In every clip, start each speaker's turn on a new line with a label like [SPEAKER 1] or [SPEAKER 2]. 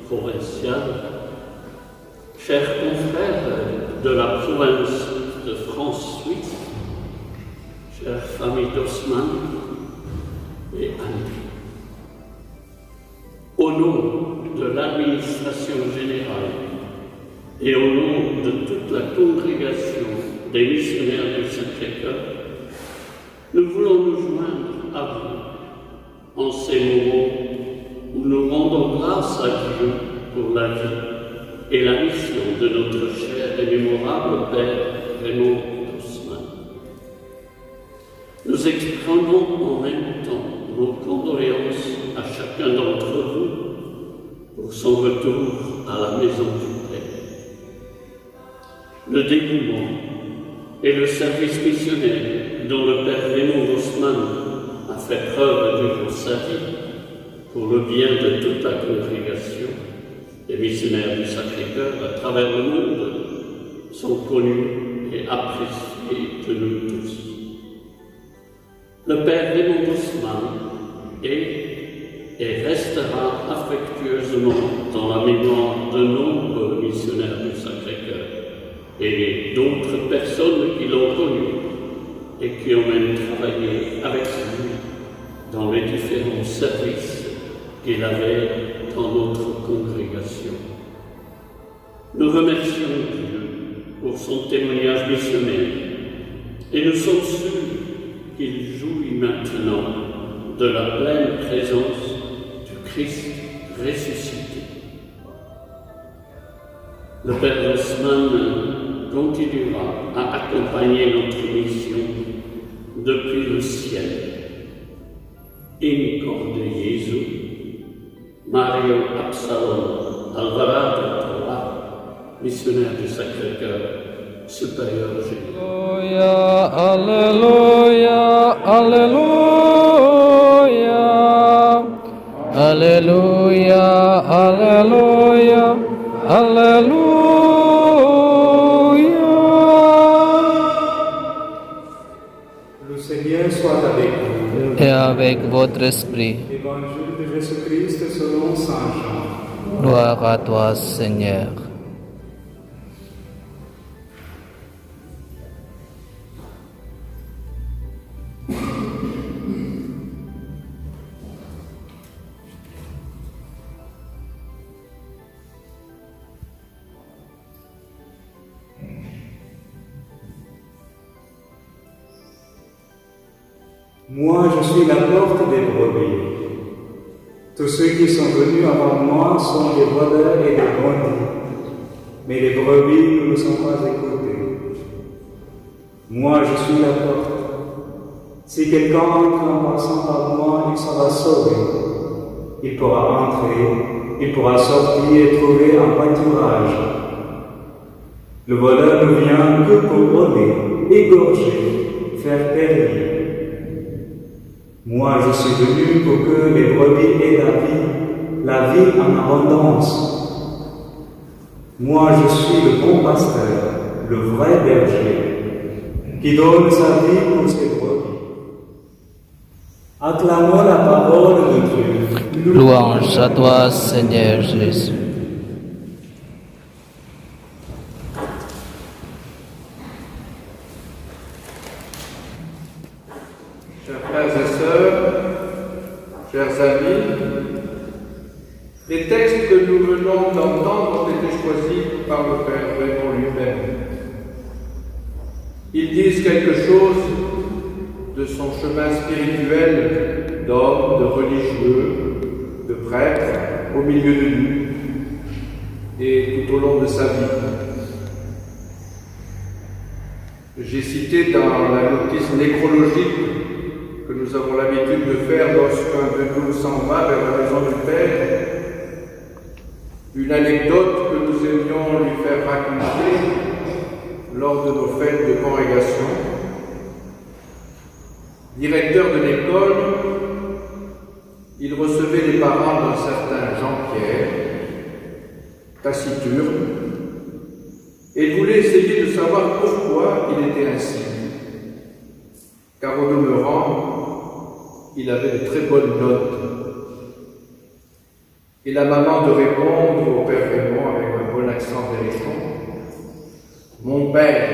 [SPEAKER 1] provinciale, chers confrères de la province de France-Suisse, chères familles d'Haussmann et Anne, au nom de l'administration générale et au nom de toute la congrégation des missionnaires du Sacré-Cœur, nous voulons nous joindre à vous en ces moments où nous rendons grâce à Dieu pour la vie et la mission de notre cher et mémorable Père Raymond Haussmann. Nous exprimons en même temps nos condoléances à chacun d'entre vous pour son retour à la maison du Père. Le dévouement et le service missionnaire dont le Père Raymond Haussmann a fait preuve durant sa vie pour le bien de toute la congrégation des missionnaires du Sacré-Cœur à travers le monde sont connus et appréciés de nous tous. Le Père Raymond Haussmann est et restera affectueusement dans la mémoire de nombreux missionnaires du Sacré-Cœur et d'autres personnes qui l'ont connu et qui ont même travaillé avec lui dans les différents services qu'il avait dans notre congrégation. Nous remercions Dieu pour son témoignage missionnaire et nous sommes sûrs qu'il jouit maintenant de la pleine présence du Christ ressuscité. Le Père Haussmann continuera à accompagner notre mission depuis le ciel. In corde Jesu, Mario Absalom Alvarado Toa, missionnaire du Sacré-Cœur, supérieur général.
[SPEAKER 2] Alléluia, Alléluia, Alléluia, Alléluia, Alléluia.
[SPEAKER 3] Le Seigneur soit avec vous.
[SPEAKER 2] Et avec votre esprit.
[SPEAKER 3] Évangile de Jésus-Christ selon Saint Jean.
[SPEAKER 2] Gloire à toi, Seigneur.
[SPEAKER 3] Moi, je suis la porte des brebis. Tous ceux qui sont venus avant moi sont des voleurs et des bandits, mais les brebis ne sont pas écoutés. Moi, je suis la porte. Si quelqu'un entre en passant par moi, il sera sauvé. Il pourra entrer, il pourra sortir et trouver un pâturage. Le voleur ne vient que pour voler, égorger, faire périr. Moi, je suis venu pour que les brebis aient la vie en abondance. Moi, je suis le bon pasteur, le vrai berger, qui donne sa vie pour ses brebis. Acclamons la parole de Dieu.
[SPEAKER 2] Louange à toi, Seigneur Jésus.
[SPEAKER 4] Chers frères et sœurs, chers amis, les textes que nous venons d'entendre ont été choisis par le Père Raymond lui-même. Ils disent quelque chose de son chemin spirituel d'homme, de religieux, de prêtre, au milieu de nous et tout au long de sa vie. J'ai cité dans la notice nécrologique que nous avons l'habitude de faire lorsqu'un de nous s'en va vers la maison du Père, une anecdote que nous aimions lui faire raconter lors de nos fêtes de congrégation. Directeur de l'école, il recevait les parents d'un certain Jean-Pierre, taciturne, et voulait essayer de savoir pourquoi il était ainsi. Car au demeurant, il avait de très bonnes notes. Et la maman de répondre au Père Raymond avec un bon accent berrichon, « Mon père,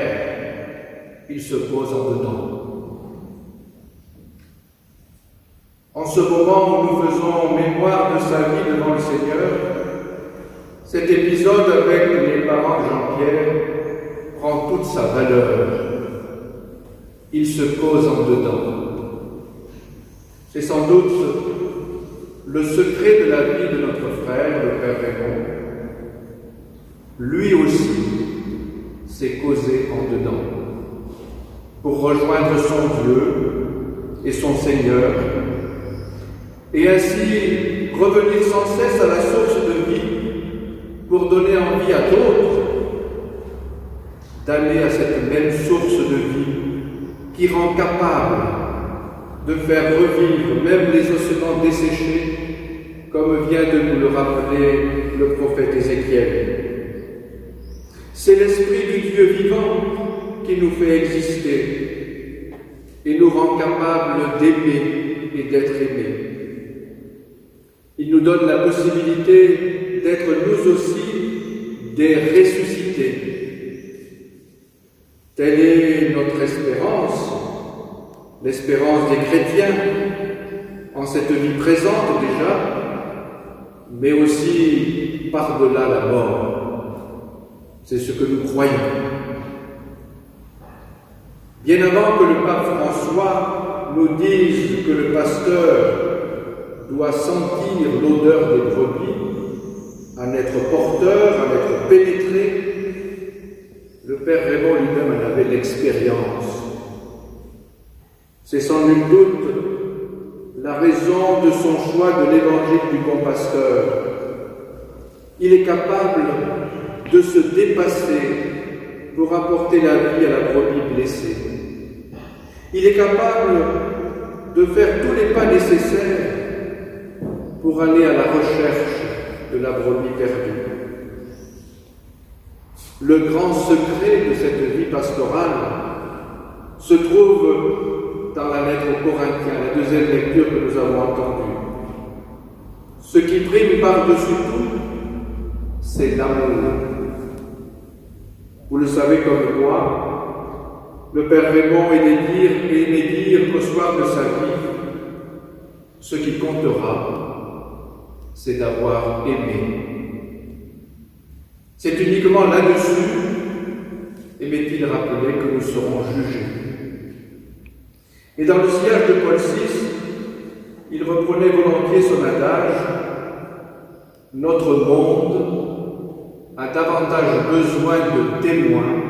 [SPEAKER 4] il se pose en dedans. » En ce moment où nous faisons mémoire de sa vie devant le Seigneur, cet épisode avec les parents de Jean-Pierre prend toute sa valeur. Il se pose en dedans. C'est sans doute le secret de la vie de notre frère, le Père Raymond. Lui aussi s'est causé en dedans pour rejoindre son Dieu et son Seigneur et ainsi revenir sans cesse à la source de vie pour donner envie à d'autres d'aller à cette même source de vie qui rend capable de faire revivre même les ossements desséchés, comme vient de nous le rappeler le prophète Ézéchiel. C'est l'Esprit du Dieu vivant qui nous fait exister et nous rend capables d'aimer et d'être aimés. Il nous donne la possibilité d'être nous aussi des ressuscités. Telle est notre espérance, l'espérance des chrétiens en cette vie présente déjà, mais aussi par-delà la mort. C'est ce que nous croyons. Bien avant que le pape François nous dise que le pasteur doit sentir l'odeur des brebis, en être porteur, en être pénétré, le Père Raymond lui-même en avait l'expérience. C'est sans nul doute la raison de son choix de l'évangile du bon pasteur. Il est capable de se dépasser pour apporter la vie à la brebis blessée. Il est capable de faire tous les pas nécessaires pour aller à la recherche de la brebis perdue. Le grand secret de cette vie pastorale se trouve dans la lettre aux Corinthiens, la deuxième lecture que nous avons entendue. Ce qui prime par-dessus tout, c'est l'amour. Vous le savez comme moi, le Père Raymond aimait dire au soir de sa vie, ce qui comptera, c'est d'avoir aimé. C'est uniquement là-dessus, aimait-il rappeler, que nous serons jugés. Et dans le sillage de Paul VI, il reprenait volontiers son adage « Notre monde a davantage besoin de témoins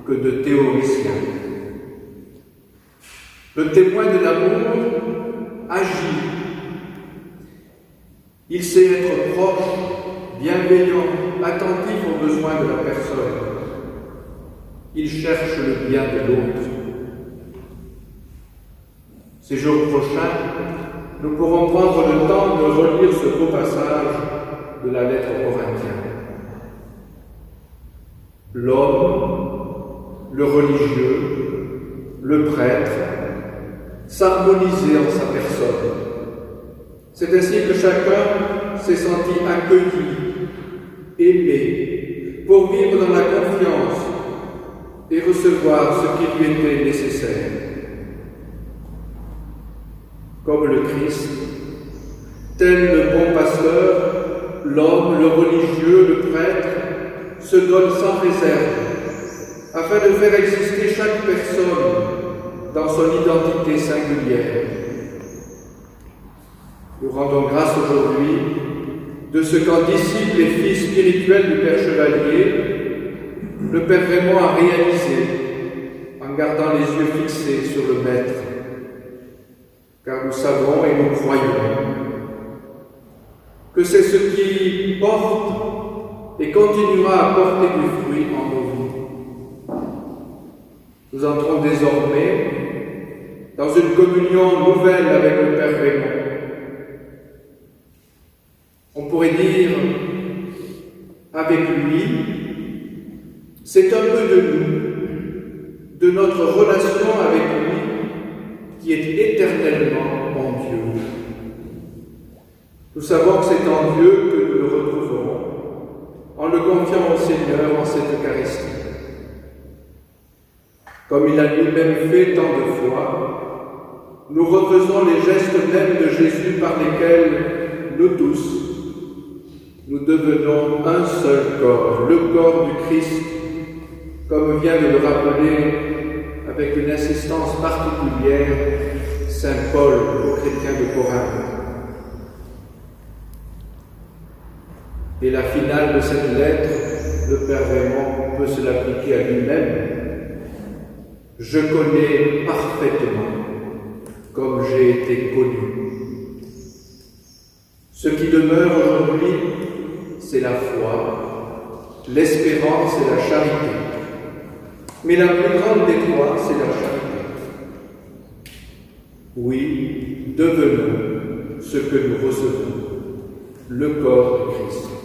[SPEAKER 4] que de théoriciens. » Le témoin de l'amour agit. Il sait être proche, bienveillant, attentif aux besoins de la personne. Il cherche le bien de l'autre. Ces jours prochains, nous pourrons prendre le temps de relire ce beau passage de la lettre aux Corinthiens. L'homme, le religieux, le prêtre, s'harmoniser en sa personne. C'est ainsi que chacun s'est senti accueilli, aimé, pour vivre dans la confiance et recevoir ce qui lui était nécessaire. Comme le Christ, tel le bon pasteur, l'homme, le religieux, le prêtre, se donne sans réserve, afin de faire exister chaque personne dans son identité singulière. Nous rendons grâce aujourd'hui de ce qu'en disciple et fils spirituel du Père Chevalier, le Père Raymond a réalisé en gardant les yeux fixés sur le Maître. Car nous savons et nous croyons que c'est ce qui porte et continuera à porter du fruit en nos vies. Nous entrons désormais dans une communion nouvelle avec le Père Raymond. On pourrait dire, avec lui, c'est un peu de nous, de notre relation avec lui, qui est éternellement en Dieu. Nous savons que c'est en Dieu que nous le retrouverons, en le confiant au Seigneur en cette Eucharistie. Comme il a lui-même fait tant de fois, nous refaisons les gestes mêmes de Jésus par lesquels nous tous, nous devenons un seul corps, le corps du Christ, comme vient de le rappeler avec une insistance particulière Saint Paul aux chrétiens de Corinthe. Et la finale de cette lettre, le Père Raymond peut se l'appliquer à lui-même. Je connais parfaitement comme j'ai été connu. Ce qui demeure aujourd'hui, c'est la foi, l'espérance et la charité. Mais la plus grande des trois, c'est la charité. Oui, devenons ce que nous recevons, le corps du Christ.